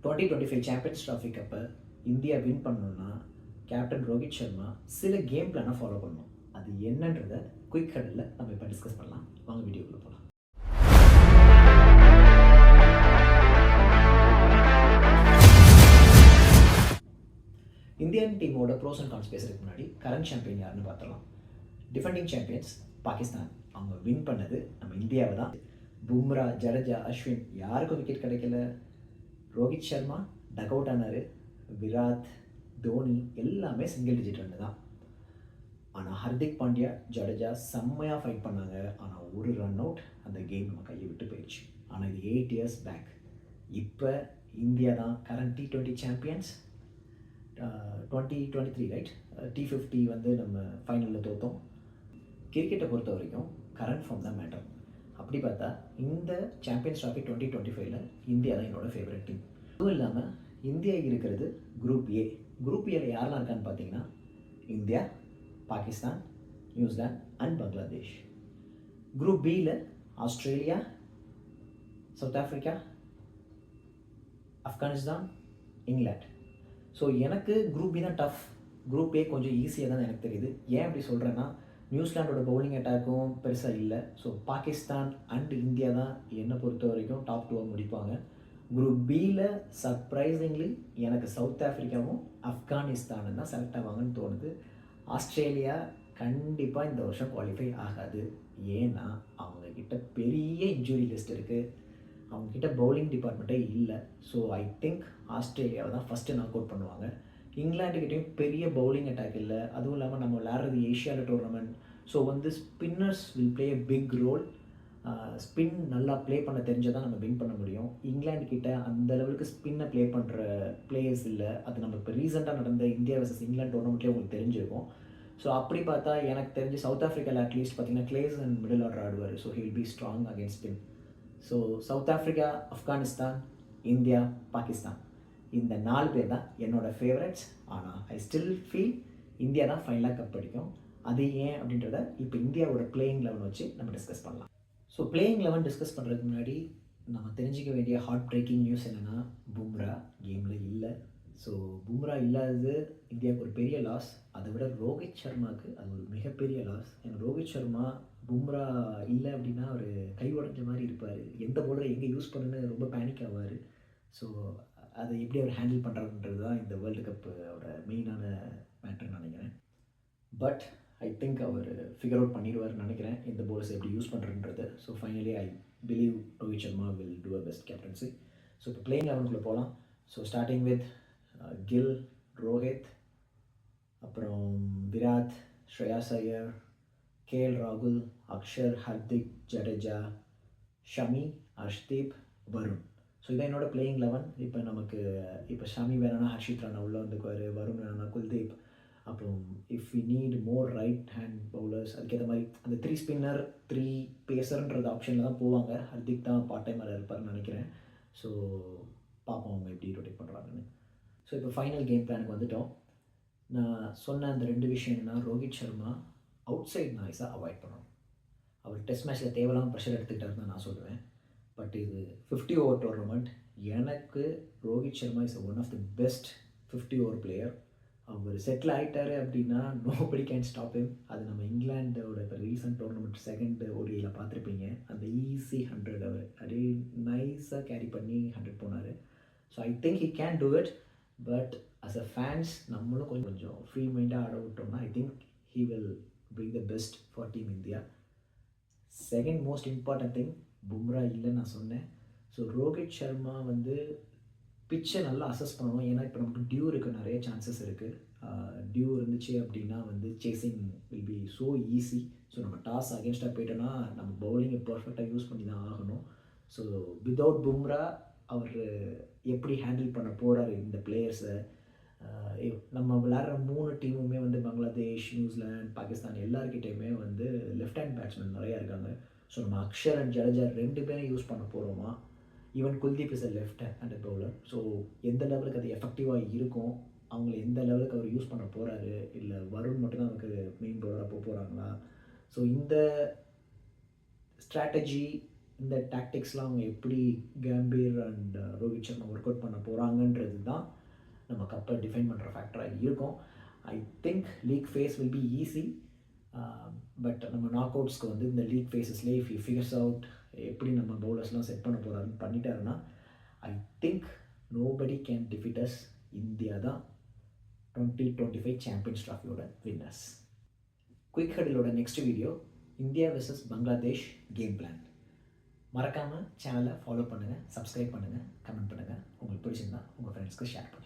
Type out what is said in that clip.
2025 champions trophy கப்பை India win பண்ணணும்னா captain Rohit Sharma சில கேம் பிளானை ஃபாலோ பண்ணணும். அது என்னன்றதை குயிக் ஹெட்டில் நம்ம இப்போ டிஸ்கஸ் பண்ணலாம். வாங்க வீடியோக்குள்ளே போகலாம். இந்தியன் டீமோட ப்ரோஸ் அண்ட் கான்ஸ் பேசுறதுக்கு முன்னாடி கரண்ட் சாம்பியன் யாருன்னு பார்த்துடலாம். Defending champions Pakistan. அவங்க வின் பண்ணது நம்ம இந்தியாவை தான். பும்ரா, ஜடேஜா, அஸ்வின் யாருக்கும் விக்கெட் கிடைக்கல. ரோஹித் சர்மா டக் அவுட் ஆனார். விராட், தோனி எல்லாமே சிங்கிள் டிஜிட் ரன்னு தான். ஆனால் ஹர்திக் பாண்டியா, ஜடேஜா செம்மையாக ஃபைட் பண்ணாங்க. ஆனால் ஒரு ரன் அவுட் அந்த கேம் நம்ம கையை விட்டு போயிடுச்சு. ஆனால் இது 8 years பேக். இப்போ இந்தியா தான் current T20 champions. 2023 right. T50 வந்து நம்ம ஃபைனலில் தோற்றோம். கிரிக்கெட்டை பொறுத்த வரைக்கும் கரண்ட் ஃபார்ம் தான் மேட்டர். அப்படி பார்த்தா இந்த சாம்பியன்ஸ் ட்ராஃபி 2025 இந்தியா தான் என்னோடய ஃபேவரட் டீம். அதுவும் இல்லாமல் இந்தியா இருக்கிறது குரூப் ஏ. குரூப் ஏல யாரெல்லாம் இருக்கான்னு பார்த்தீங்கன்னா India, Pakistan, New Zealand and Bangladesh. Group பியில் Australia, South Africa, Afghanistan, England. So எனக்கு குரூப் பி தான் டஃப். குரூப் ஏ கொஞ்சம் ஈஸியாக தான் எனக்கு தெரியுது. ஏன் அப்படி சொல்கிறேன்னா நியூசிலாண்டோட பவுலிங் அட்டாக்கும் பெருசாக இல்லை. ஸோ பாகிஸ்தான் அண்ட் இந்தியா தான் என்னை பொறுத்த வரைக்கும் டாப் 2 முடிப்பாங்க. குரூப் பியில் சர்ப்ரைசிங்லி எனக்கு சவுத் ஆஃப்ரிக்காவும் ஆப்கானிஸ்தானும் தான் செலக்ட் ஆவாங்கன்னு தோணுது. ஆஸ்திரேலியா கண்டிப்பாக இந்த வருஷம் குவாலிஃபை ஆகாது. ஏன்னா அவங்கக்கிட்ட பெரிய இன்ஜுரி லிஸ்ட் இருக்குது. அவங்கக்கிட்ட பவுலிங் டிபார்ட்மெண்ட்டே இல்லை. ஸோ ஐ திங்க் ஆஸ்திரேலியாவை தான் ஃபஸ்ட்டு நாக் அவுட் பண்ணுவாங்க. இங்கிலாண்டுக்கிட்டையும் பெரிய பவுலிங் அட்டாக் இல்லை. அதுவும் இல்லாமல் நம்ம விளையாடுறது ஏஷியாவில் டோர்னமெண்ட். ஸோ வந்து spinners will play a big role. Spin நல்லா ப்ளே பண்ண தெரிஞ்சால் தான் நம்ம வின் பண்ண முடியும். இங்கிலாந்துக்கிட்ட அந்த லெவலுக்கு ஸ்பின்னை ப்ளே பண்ணுற பிளேயர்ஸ் இல்லை. அது நம்ம இப்போ ரீசெண்டாக நடந்த இந்தியா வர்சஸ் இங்கிலாந்து டோர்னமெண்ட்லேயே உங்களுக்கு தெரிஞ்சிருக்கும். ஸோ அப்படி பார்த்தா எனக்கு தெரிஞ்சு சவுத் ஆஃப்ரிக்காவில் அட்லீஸ்ட் பார்த்தீங்கன்னா கிளேஸ் அண்ட் மிடில் ஆர்டர் ஆடுவார். So he will be strong against spin. So south Africa, Afghanistan, India, Pakistan இந்த 4 பேர் தான் என்னோடய ஃபேவரட்ஸ். ஆனால் ஐ ஸ்டில் ஃபீல் இந்தியா தான் ஃபைனலாக கப் அடிக்கும். அது ஏன் அப்படின்றத இப்போ இந்தியாவோட பிளேயிங் 11 வச்சு நம்ம டிஸ்கஸ் பண்ணலாம். ஸோ பிளேயிங் 11 டிஸ்கஸ் பண்ணுறதுக்கு முன்னாடி நம்ம தெரிஞ்சிக்க வேண்டிய ஹார்ட் பிரேக்கிங் நியூஸ் என்னென்னா பும்ரா கேமில் இல்லை. ஸோ பும்ரா இல்லாதது இந்தியாவுக்கு ஒரு பெரிய லாஸ். அதை விட ரோஹித் சர்மாவுக்கு அது ஒரு மிகப்பெரிய லாஸ். ஏன்னா ரோஹித் சர்மா பும்ரா இல்லை அப்படின்னா அவர் கை உடஞ்ச மாதிரி இருப்பார். எந்த பவுலரை எங்கே யூஸ் பண்ணுன்னு ரொம்ப பேனிக் ஆவார். ஸோ அதை எப்படி அவர் ஹேண்டில் பண்ணுறாருன்றது தான் இந்த வேர்ல்டு கப்போட மெயினான மேட்டர்னு நினைக்கிறேன். பட் ஐ திங்க் அவர் ஃபிகர் அவுட் பண்ணிடுவார்னு நினைக்கிறேன் இந்த பவுலர்ஸ் எப்படி யூஸ் பண்ணுறன்றது. So finally I believe Rohit Sharma will do a best captaincy. So இப்போ பிளேயிங் 11 போகலாம். So starting with Gill, Rohit, அப்புறம் விராட், ஸ்ரேயாஸ் ஐயர், KL ராகுல், அக்ஷர், ஹர்திக், ஜடேஜா, ஷமி, அர்ஷ்தீப், வருண். ஸோ இதான் என்னோட பிளேயிங் 11. இப்போ ஷமி வேணும்னா ஹர்ஷித் ராணா உள்ளே வந்துக்குவார். வருண் வேணும்னா குல்தீப். அப்புறம் if we need more right hand bowlers அதுக்கேற்ற மாதிரி அந்த 3 ஸ்பின்னர் 3 பேசர்ன்றது ஆப்ஷனில் தான் போவாங்க. ஹர்திக் தான் பார்ட் டைமராக இருப்பார்னு நினைக்கிறேன். ஸோ பார்ப்போம் அவங்க எப்படி ரொட்டேட் பண்ணுறாங்கன்னு. ஸோ இப்போ ஃபைனல் கேம் பிளானுக்கு வந்துவிட்டோம். நான் சொன்ன அந்த 2 விஷயம் என்னென்னா ரோஹித் சர்மா அவுட் சைட் நாய்ஸை அவாய்ட் பண்ணணும். அவர் டெஸ்ட் மேட்ச்சில் தேவையில்லாமல் ப்ரெஷர் எடுத்துக்கிட்டாருன்னு தான் நான் சொல்லுவேன். பட் இது 50 ஓவர் டோர்னமெண்ட். எனக்கு Rohit Sharma is one of the best 50 over player. அவர் செட்டில் ஆகிட்டார் அப்படின்னா நோபடி கேன் ஸ்டாப் ஹிம். அது நம்ம இங்கிலாண்டோட இப்போ ரீசன்ட் டோர்னமெண்ட் 2nd ODIயில் பார்த்துருப்பீங்க. அந்த ஈஸி 100 அவர் அப்படியே நைஸாக கேரி பண்ணி 100 போனார். So I think he can do it. But as a fans நம்மளும் கொஞ்சம் ஃப்ரீ மைண்டாக ஆட விட்டோம்னா I think he will bring the best for Team India. Second most important thing, Bumrah இல்லைன்னு நான் சொன்னேன். ஸோ ரோஹித் சர்மா வந்து பிச்சை நல்லா அசஸ் பண்ணணும். ஏன்னா இப்போ நமக்கு டியூ இருக்குது, நிறைய சான்சஸ் இருக்குது. டியூ இருந்துச்சு அப்படின்னா வந்து chasing will be so easy. So நம்ம டாஸ் அகேன்ஸ்டாக போயிட்டோன்னா நம்ம பவுலிங்கை பர்ஃபெக்டாக யூஸ் பண்ணி தான் ஆகணும். ஸோ வித்தவுட் பும்ரா அவர் எப்படி ஹேண்டில் பண்ண போகிறாரு இந்த பிளேயர்ஸை. நம்ம விளையாடுற 3 டீமுமே வந்து பங்களாதேஷ், நியூசிலாந்து, பாகிஸ்தான் எல்லாருக்கிட்டையுமே வந்து லெஃப்ட் ஹேண்ட் பேட்ஸ்மேன் நிறையா இருக்காங்க. ஸோ நம்ம அக்ஷர் அண்ட் ஜடேஜா 2 பேரும் யூஸ் பண்ண போகிறோமா. Even Kuldeep is a left handed bowler. So எந்த லெவலுக்கு அது எஃபெக்டிவாக இருக்கும், அவங்கள எந்த லெவலுக்கு அவர் யூஸ் பண்ண போகிறாரு, இல்லை வருண் மட்டும்தான் நமக்கு மெயின் பவுலராக போகிறாங்களா. ஸோ இந்த ஸ்ட்ராட்டஜி, இந்த டாக்டிக்ஸ்லாம் அவங்க எப்படி Gambhir and Rohit Sharma work out பண்ண போகிறாங்கன்றது தான் நம்ம கப்பை டிஃபைன் பண்ணுற ஃபேக்டராக இருக்கும். I think league phase will be easy, but நம்ம நாக் அவுட்ஸ்க்கு வந்து இந்த லீக் ஃபேஸஸ்லேயே இஃப் யூ ஃபிகர்ஸ் அவுட் எப்படி நம்ம பவுலர்ஸ்லாம் செட் பண்ண போகிறாருன்னு பண்ணிட்டாருன்னா I think nobody can defeat us. India தான் 2025 சாம்பியன்ஸ் ட்ராஃபியோட வின்னர்ஸ். குயிக் ஹெடிலோட next video India versus Bangladesh game plan. மறக்காமல் சேனலை ஃபாலோ பண்ணுங்கள், சப்ஸ்கிரைப் பண்ணுங்கள், கமெண்ட் பண்ணுங்கள். உங்களுக்கு பிடிச்சிருந்தா உங்கள் ஃப்ரெண்ட்ஸ்க்கு ஷேர் பண்ணுங்கள்.